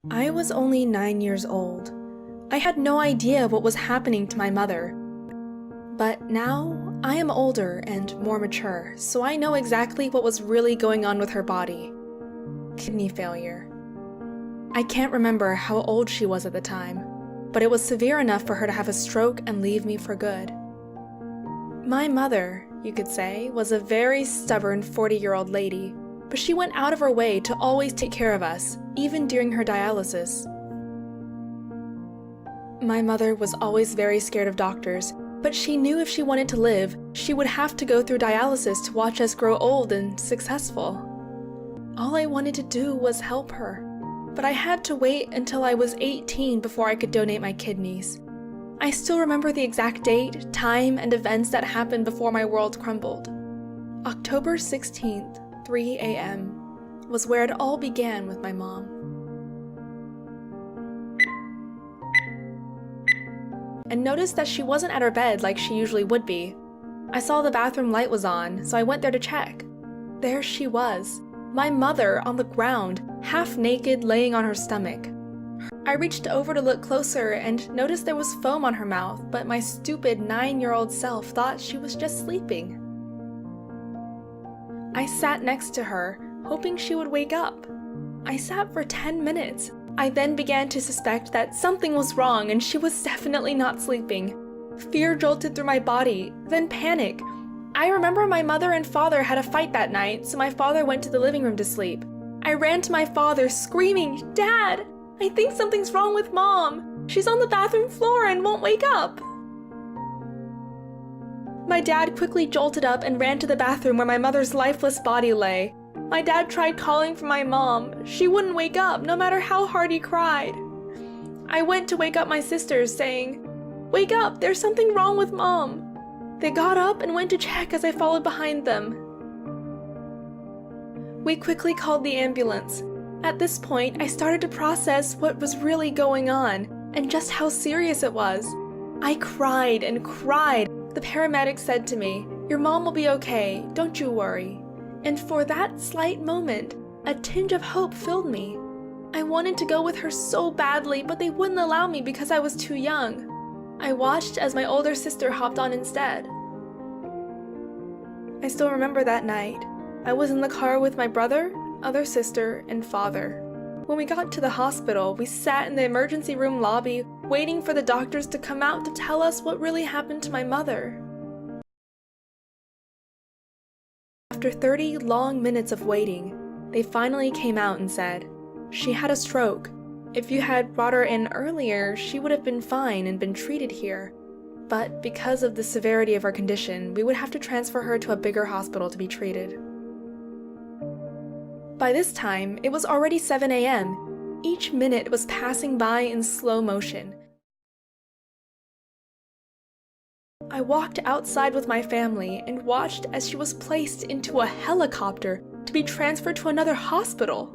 I was only 9 years old. I had no idea what was happening to my mother. But now, I am older and more mature, so I know exactly what was really going on with her body. Kidney failure. I can't remember how old she was at the time, but it was severe enough for her to have a stroke and leave me for good. My mother, you could say, was a very stubborn 40-year-old lady, but she went out of her way to always take care of us, even during her dialysis. My mother was always very scared of doctors, but she knew if she wanted to live, she would have to go through dialysis to watch us grow old and successful. All I wanted to do was help her, but I had to wait until I was 18 before I could donate my kidneys. I still remember the exact date, time, and events that happened before my world crumbled. October 16th, 3 a.m. was where it all began with my mom. And noticed that she wasn't at her bed like she usually would be. I saw the bathroom light was on, so I went there to check. There she was, my mother on the ground, half naked, laying on her stomach. I reached over to look closer and noticed there was foam on her mouth, but my stupid 9-year-old self thought she was just sleeping. I sat next to her, hoping she would wake up. I sat for 10 minutes. I then began to suspect that something was wrong and she was definitely not sleeping. Fear jolted through my body, then panic. I remember my mother and father had a fight that night, so my father went to the living room to sleep. I ran to my father, screaming, "Dad, I think something's wrong with Mom. She's on the bathroom floor and won't wake up." My dad quickly jolted up and ran to the bathroom where my mother's lifeless body lay. My dad tried calling for my mom. She wouldn't wake up, no matter how hard he cried. I went to wake up my sisters, saying, "Wake up, there's something wrong with Mom." They got up and went to check as I followed behind them. We quickly called the ambulance. At this point, I started to process what was really going on, and just how serious it was. I cried and cried. The paramedic said to me, "Your mom will be okay, don't you worry." And for that slight moment, a tinge of hope filled me. I wanted to go with her so badly, but they wouldn't allow me because I was too young. I watched as my older sister hopped on instead. I still remember that night. I was in the car with my brother, other sister, and father. When we got to the hospital, we sat in the emergency room lobby, waiting for the doctors to come out to tell us what really happened to my mother. After 30 long minutes of waiting, they finally came out and said, "She had a stroke. If you had brought her in earlier, she would have been fine and been treated here. But because of the severity of her condition, we would have to transfer her to a bigger hospital to be treated." By this time, it was already 7 a.m. Each minute was passing by in slow motion. I walked outside with my family and watched as she was placed into a helicopter to be transferred to another hospital.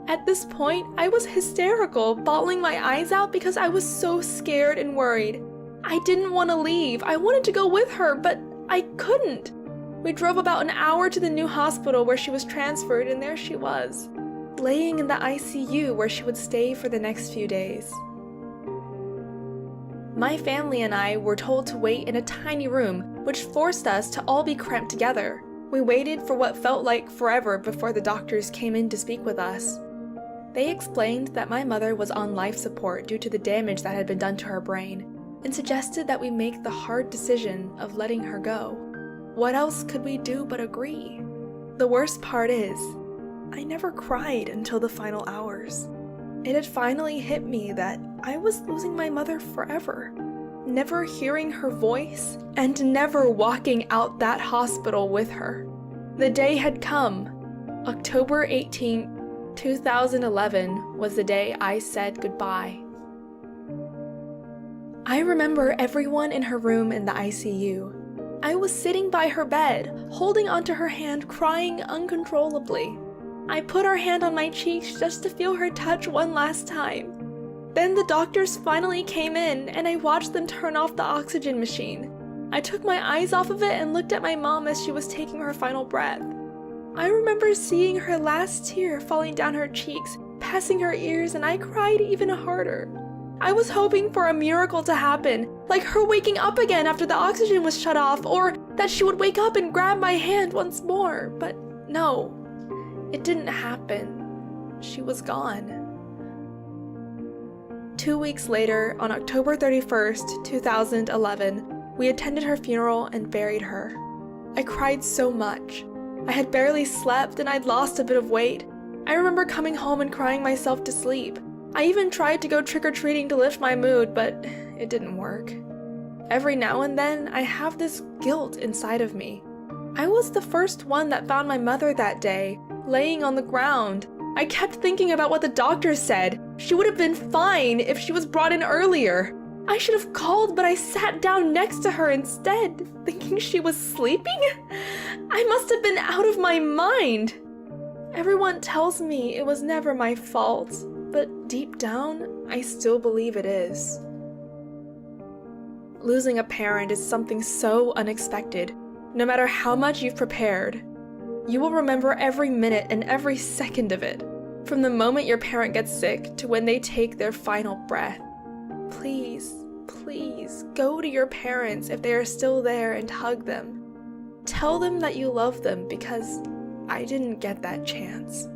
At this point, I was hysterical, bawling my eyes out because I was so scared and worried. I didn't want to leave. I wanted to go with her, but I couldn't. We drove about an hour to the new hospital where she was transferred, and there she was, laying in the ICU where she would stay for the next few days. My family and I were told to wait in a tiny room, which forced us to all be cramped together. We waited for what felt like forever before the doctors came in to speak with us. They explained that my mother was on life support due to the damage that had been done to her brain, and suggested that we make the hard decision of letting her go. What else could we do but agree? The worst part is, I never cried until the final hours. It had finally hit me that I was losing my mother forever, never hearing her voice, and never walking out that hospital with her. The day had come. October 18, 2011 was the day I said goodbye. I remember everyone in her room in the ICU. I was sitting by her bed, holding onto her hand, crying uncontrollably. I put her hand on my cheeks just to feel her touch one last time. Then the doctors finally came in, and I watched them turn off the oxygen machine. I took my eyes off of it and looked at my mom as she was taking her final breath. I remember seeing her last tear falling down her cheeks, passing her ears, and I cried even harder. I was hoping for a miracle to happen, like her waking up again after the oxygen was shut off, or that she would wake up and grab my hand once more, but no, it didn't happen. She was gone. 2 weeks later, on October 31st, 2011, we attended her funeral and buried her. I cried so much. I had barely slept and I'd lost a bit of weight. I remember coming home and crying myself to sleep. I even tried to go trick-or-treating to lift my mood, but it didn't work. Every now and then, I have this guilt inside of me. I was the first one that found my mother that day, laying on the ground. I kept thinking about what the doctor said. She would have been fine if she was brought in earlier. I should have called, but I sat down next to her instead, thinking she was sleeping? I must have been out of my mind. Everyone tells me it was never my fault, but deep down, I still believe it is. Losing a parent is something so unexpected. No matter how much you've prepared, you will remember every minute and every second of it, from the moment your parent gets sick to when they take their final breath. Please, please, go to your parents if they are still there and hug them. Tell them that you love them because I didn't get that chance.